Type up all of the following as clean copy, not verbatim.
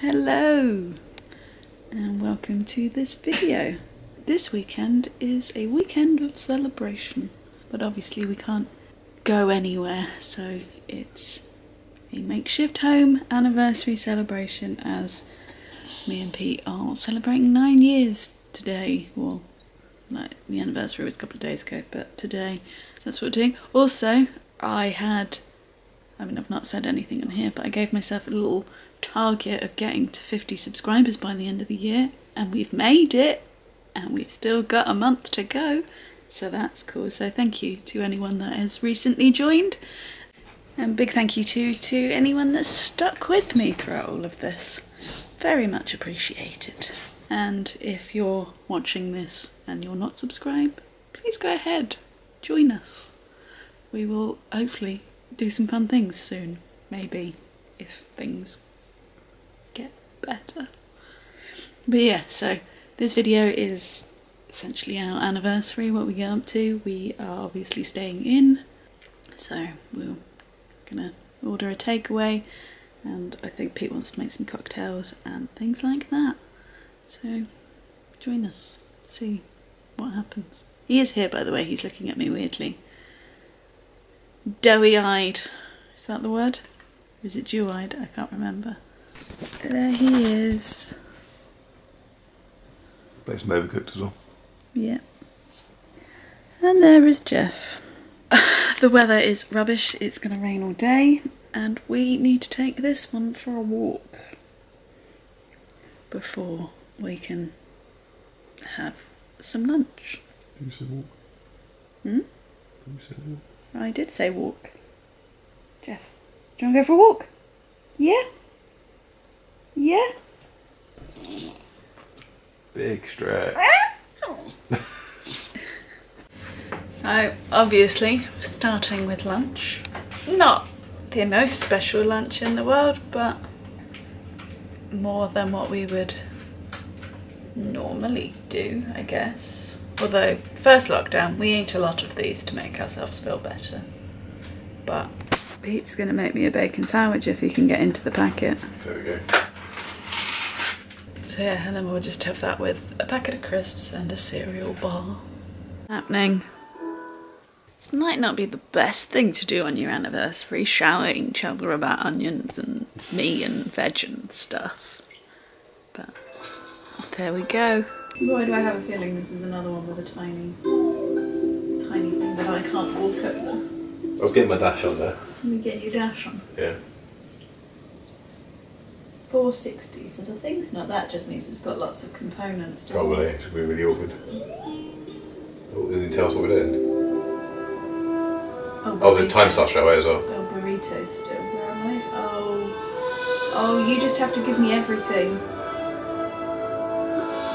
Hello and welcome to this video. This weekend is a weekend of celebration, but obviously we can't go anywhere, so it's a makeshift home anniversary celebration as me and Pete are celebrating 9 years today. Well, like, the anniversary was a couple of days ago, but today that's what we're doing. Also, I've not said anything on here, but I gave myself a little target of getting to 50 subscribers by the end of the year, and we've made it, and we've still got a month to go, so that's cool. So thank you to anyone that has recently joined, and big thank you to anyone that's stuck with me throughout all of this. Very much appreciated. And if you're watching this and you're not subscribed, please go ahead, join us. We will hopefully do some fun things soon, maybe, if things get better. But yeah, so this video is essentially our anniversary, what we get up to. We are obviously staying in, so we're gonna order a takeaway, and I think Pete wants to make some cocktails and things like that. So join us, see what happens. He is here, by the way. He's looking at me weirdly. Doughy-eyed. Is that the word? Or is it dew-eyed? I can't remember. There he is. Play some overcooked as well. Yeah. And there is Jeff. The weather is rubbish. It's going to rain all day, and we need to take this one for a walk before we can have some lunch. Did you say walk? Hmm? Did you say walk? I did say walk. Jeff, do you want to go for a walk? Yeah? Yeah? Big stretch. So, obviously, starting with lunch. Not the most special lunch in the world, but more than what we would normally do, I guess. Although, first lockdown, we ate a lot of these to make ourselves feel better. But Pete's going to make me a bacon sandwich if he can get into the packet. There we go. So yeah, and then we'll just have that with a packet of crisps and a cereal bar. Happening. This might not be the best thing to do on your anniversary, shouting each other about onions and meat and veg and stuff. But there we go. Why do I have a feeling this is another one with a tiny thing that I can't walk over? I was getting my dash on there. Let me get your dash on. Yeah. 460, so the thing's not that, just means it's got lots of components. Probably. It should be really awkward. Oh, didn't you tell us what we're doing? Oh, the time starts straight away as well. Oh, burritos still. Where am I? Oh, you just have to give me everything.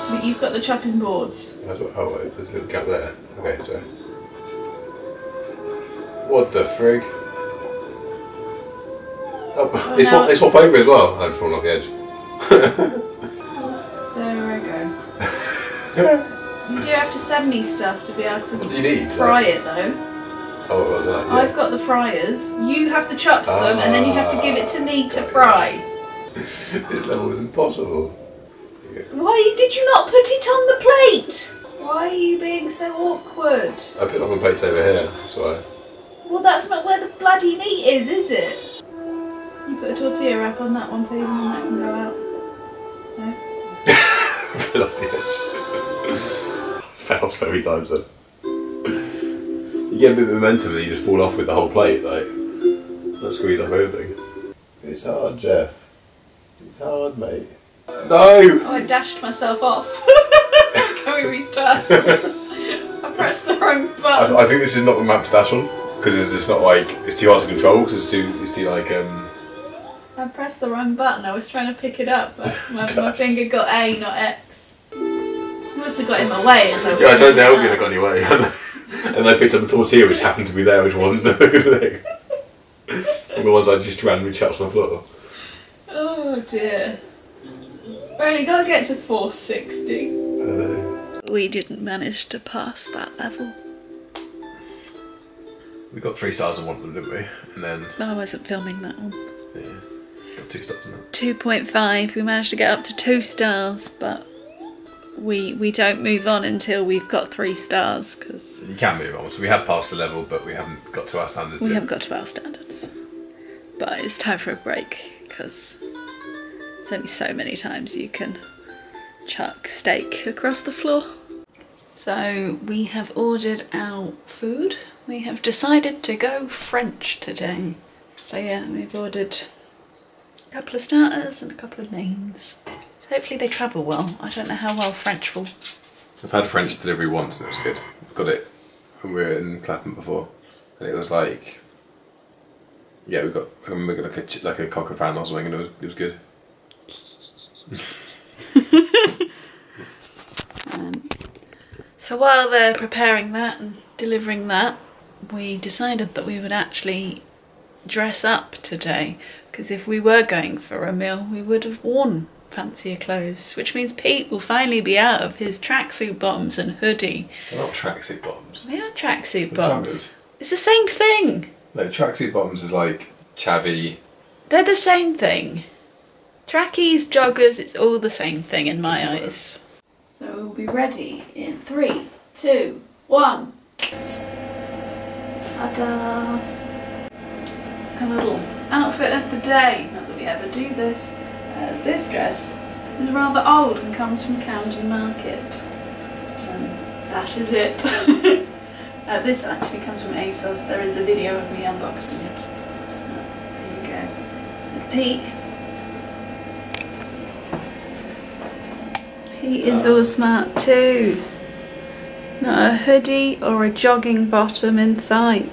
But you've got the chopping boards. Oh, wait, there's a little gap there. Okay, sorry. What the frig? Oh, they swap over as well. I'd fallen off the edge. There I go. You do have to send me stuff to be able to What do you need? fry it though. Oh, what was that? Yeah. I've got the fryers. You have to chop them and then you have to give it to me to fry. This level is impossible. Why did you not put it on the plate? Why are you being so awkward? I put it on my plates over here, that's why. Well, that's not where the bloody meat is it? You put a tortilla wrap on that one, please, and then that can go out. No? Fell off the edge. Fell off so many times then. You get a bit of momentum and you just fall off with the whole plate, like, don't squeeze up everything. It's hard, Jeff. It's hard, mate. No! Oh, I dashed myself off. Can we restart this? I pressed the wrong button. I think this is not the map to dash on, because it's just not like, it's too hard to control, because it's too like, I pressed the wrong button. I was trying to pick it up, but my finger got A, not X. You must have got in my way as I was. Yeah, I tried to help you and I got in your way. And I picked up the tortilla which happened to be there, which wasn't the good thing. And the ones I just randomly chucked on the floor. Oh dear. We only got to get to 460. I know. We didn't manage to pass that level. We got 3 stars on one of them, didn't we? And then... No, I wasn't filming that one. Yeah. Got got 2 stars now. 2.5. We managed to get up to 2 stars, but we don't move on until we've got 3 stars, because You can move on. So we have passed the level, but we haven't got to our standards we yet. haven't got to our standards. But it's time for a break, because there's only so many times you can chuck steak across the floor. So we have ordered our food. We have decided to go French today. So yeah, we've ordered a couple of starters and a couple of mains. So hopefully they travel well. I don't know how well French will. I've had French delivery once and it was good. Got it when we were in Clapham before, and it was like, yeah, I remember like a cocker fan or something, and it was good. So while they're preparing that and delivering that, we decided that we would actually dress up today, because if we were going for a meal we would have worn fancier clothes, which means Pete will finally be out of his tracksuit bottoms and hoodie. They're not tracksuit bottoms. They are tracksuit They're bottoms. joggers. It's the same thing. No, tracksuit bottoms is like chavvy. They're the same thing. Trackies, joggers, it's all the same thing in my eyes. So we'll be ready in 3, 2, 1. Ta-da! So a little outfit of the day. Not that we ever do this. This dress is rather old and comes from Camden Market. That is it. This actually comes from ASOS. There is a video of me unboxing it. There you go. And Pete is all smart too. Not a hoodie or a jogging bottom in sight.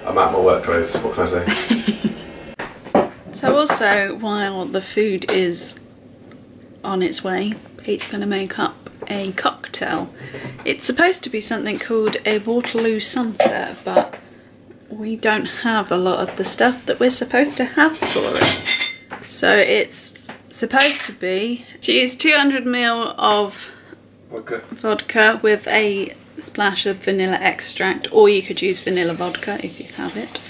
I'm at my work clothes, what can I say? So also, while the food is on its way, Pete's going to make up a cocktail. It's supposed to be something called a Waterloo Sunset, but we don't have a lot of the stuff that we're supposed to have for it. So it's supposed to be, she used 200 ml of vodka with a splash of vanilla extract, or you could use vanilla vodka if you have it.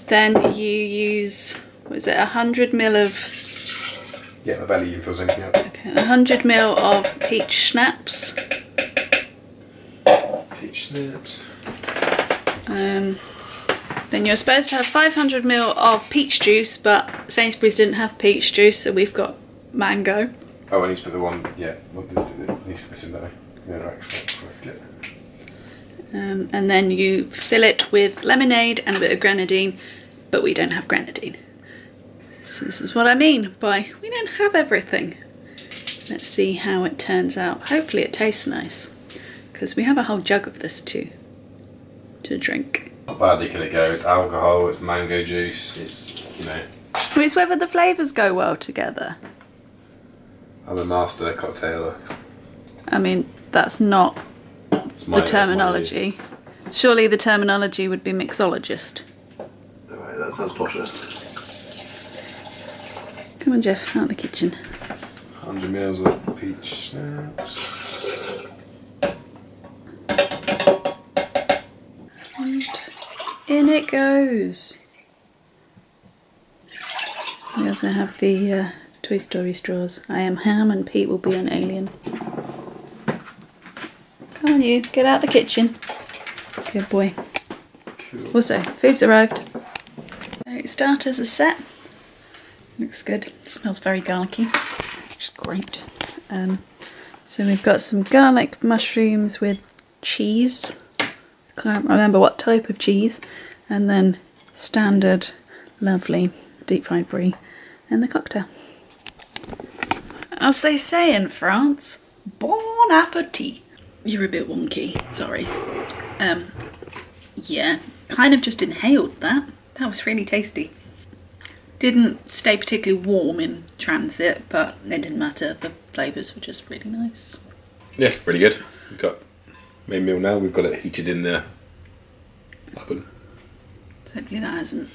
Then you use, was it 100 ml of... Yeah, the belly you feel sinking up. Okay, 100 ml of peach schnapps. Peach schnapps. Then you're supposed to have 500 ml of peach juice, but Sainsbury's didn't have peach juice, so we've got mango. Oh, I need to put the one, yeah, I need to put this in there. Yeah, actually, I forget. And then you fill it with lemonade and a bit of grenadine, but we don't have grenadine. So this is what I mean by we don't have everything. Let's see how it turns out. Hopefully it tastes nice, because we have a whole jug of this to drink. Not badly can it go? It's alcohol, it's mango juice, it's, you know. It's whether the flavours go well together. I'm a master cocktailer. I mean, that's not the terminology. Surely the terminology would be mixologist. Alright, that sounds posher. Come on, Jeff, out of the kitchen. 100 ml of peach schnapps. And in it goes. We also have the Toy Story straws. I am Ham and Pete will be an alien. Come on you, get out of the kitchen. Good boy. Cool. Also, food's arrived. So starters are set. Looks good. Smells very garlicky, which is great. So we've got some garlic mushrooms with cheese. Can't remember what type of cheese. And then standard, lovely deep fried brie and the cocktail. As they say in France, bon appetit. You're a bit wonky, sorry. Yeah, kind of just inhaled that. That was really tasty. Didn't stay particularly warm in transit, but it didn't matter. The flavours were just really nice. Yeah, really good. We've got main meal now. We've got it heated in the oven. Hopefully that hasn't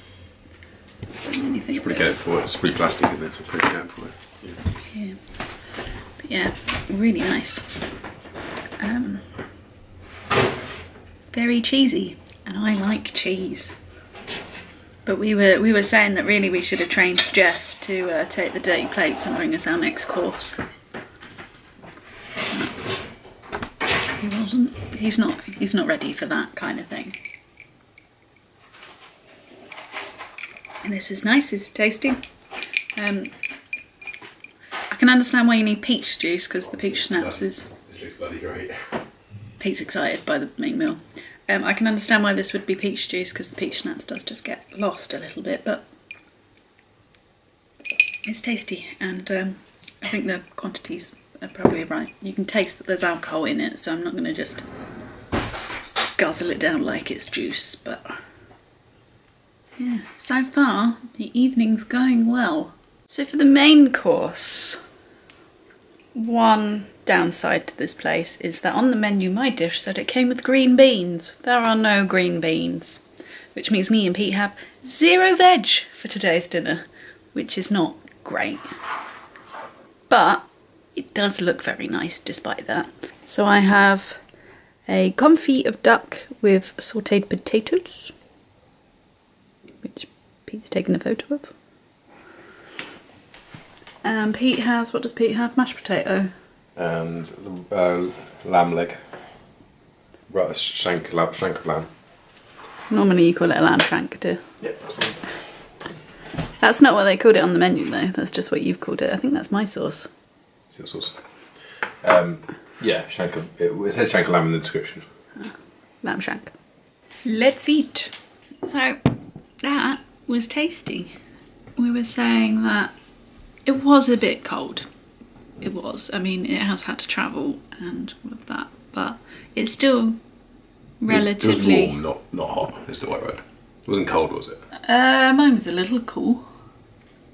done anything. Should probably get it for it. It's pretty plastic, isn't it? So probably get it for it. Yeah. But yeah, really nice. Very cheesy, and I like cheese. But we were saying that really we should have trained Jeff to take the dirty plates and bring us our next course. He wasn't. He's not ready for that kind of thing. And this is nice. It's tasty. I can understand why you need peach juice because the peach schnapps is. This looks bloody great. Pete's excited by the main meal. I can understand why this would be peach juice because the peach schnapps does just get lost a little bit, but it's tasty, and I think the quantities are probably right. You can taste that there's alcohol in it, so I'm not going to just guzzle it down like it's juice, but yeah, so far the evening's going well. So for the main course, one downside to this place is that on the menu my dish said it came with green beans. There are no green beans, which means me and Pete have 0 veg for today's dinner, which is not great. But it does look very nice despite that. So I have a confit of duck with sautéed potatoes, which Pete's taken a photo of. And Pete has, what does Pete have? Mashed potato. And lamb leg. Right, shank of lamb. Normally you call it a lamb shank, do you? Yeah, that's the one. That's not what they called it on the menu though, that's just what you've called it. I think that's my sauce. It's your sauce. Yeah, shank of, it says shank of lamb in the description. Lamb shank. Let's eat. So that was tasty. We were saying that it was a bit cold. It was. I mean, it has had to travel and all of that, but it's still relatively... It was warm, not hot, is the right word. It wasn't cold, was it? Mine was a little cool.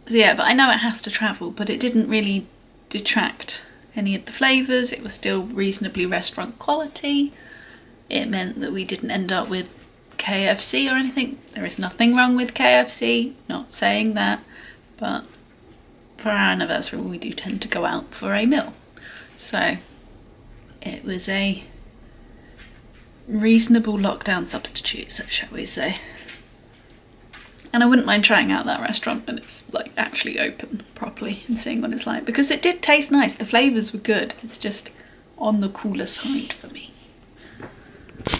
So yeah, but I know it has to travel, but it didn't really detract any of the flavours. It was still reasonably restaurant quality. It meant that we didn't end up with KFC or anything. There is nothing wrong with KFC, not saying that, but for our anniversary we do tend to go out for a meal. So it was a reasonable lockdown substitute, shall we say. And I wouldn't mind trying out that restaurant when it's like actually open properly and seeing what it's like, because it did taste nice, the flavours were good, it's just on the cooler side for me.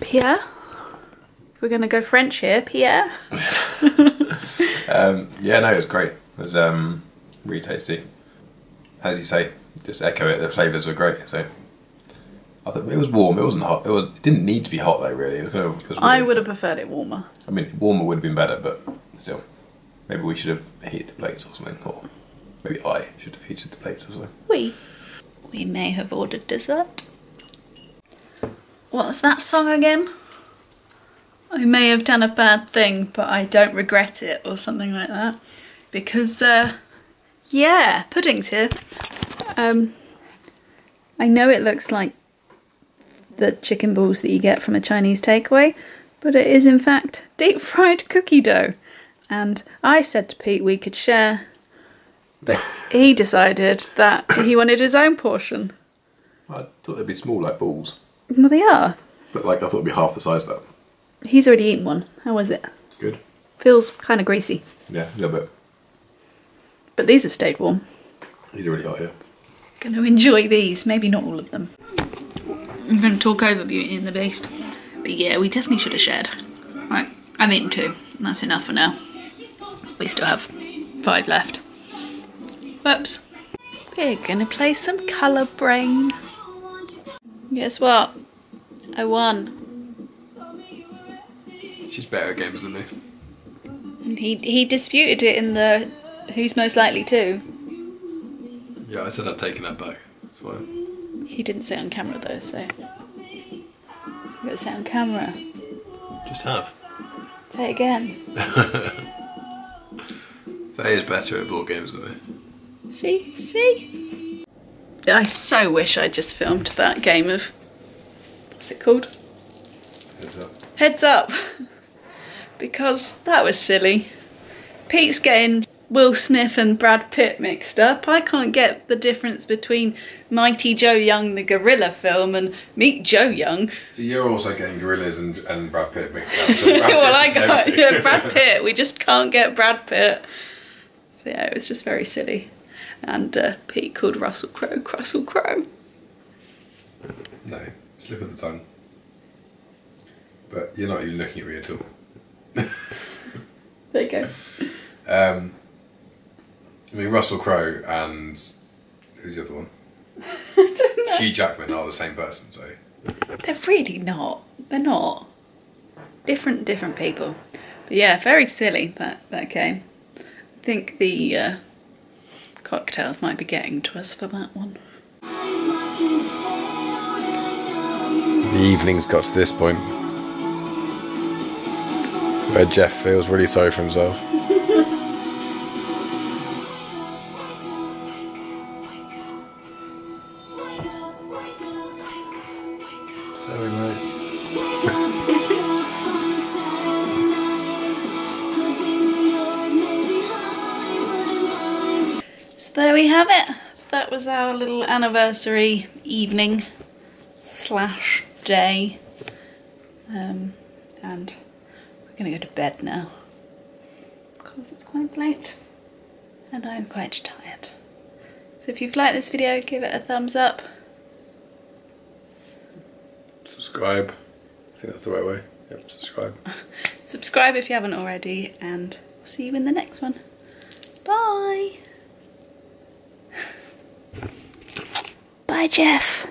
Pierre? We're gonna go French here, Pierre? Yeah, no, it was great. It was really tasty. As you say, just echo it, the flavours were great, so I thought it was warm, it wasn't hot. It didn't need to be hot though, really. It was I would have preferred it warmer. I mean, warmer would have been better, but still. Maybe we should have heated the plates or something, or maybe I should have heated the plates or something. We may have ordered dessert. What's that song again? I may have done a bad thing, but I don't regret it, or something like that. Because, yeah, pudding's here. I know it looks like the chicken balls that you get from a Chinese takeaway, but it is in fact deep fried cookie dough. And I said to Pete we could share, but he decided that he wanted his own portion. I thought they'd be small like balls. Well, they are. But like, I thought it'd be half the size of that. He's already eaten one. How was it? Good. Feels kind of greasy. Yeah, a little bit. But these have stayed warm. These are really hot, yeah. Gonna enjoy these, maybe not all of them. I'm gonna talk over Beauty and the Beast. But yeah, we definitely should have shared. Right, I've eaten 2. That's enough for now. We still have 5 left. Whoops. We're gonna play some Colour Brain. Guess what? I won. She's better at games than me. And he disputed it in the Who's Most Likely To. Yeah, I said I'd taken that back. That's fine. He didn't say it on camera though, so you gotta say it on camera. Just have. Say it again. Faye is better at board games than me. See? I so wish I just filmed that game of, what's it called? Heads up. Heads Up. Because that was silly. Pete's getting Will Smith and Brad Pitt mixed up. I can't get the difference between Mighty Joe Young, the gorilla film, and Meet Joe Young. So you're also getting gorillas and Brad Pitt mixed up. So Well, I got Brad Pitt. We just can't get Brad Pitt. So yeah, it was just very silly. And Pete called Russell Crowe Russell Crowe. No, slip of the tongue. But you're not even looking at me at all. There you go. I mean, Russell Crowe and who's the other one? I don't know. Hugh Jackman are the same person, so. They're really not. They're not. Different people. But yeah, very silly that game. I think the cocktails might be getting to us for that one. The evening's got to this point where Jeff feels really sorry for himself. Sorry, mate. So there we have it. That was our little anniversary evening / day. And we're gonna go to bed now because it's quite late and I'm quite tired. So if you've liked this video, give it a thumbs up. Subscribe. I think that's the right way. Yep, subscribe. Subscribe if you haven't already, and we'll see you in the next one. Bye. Bye, Jeff.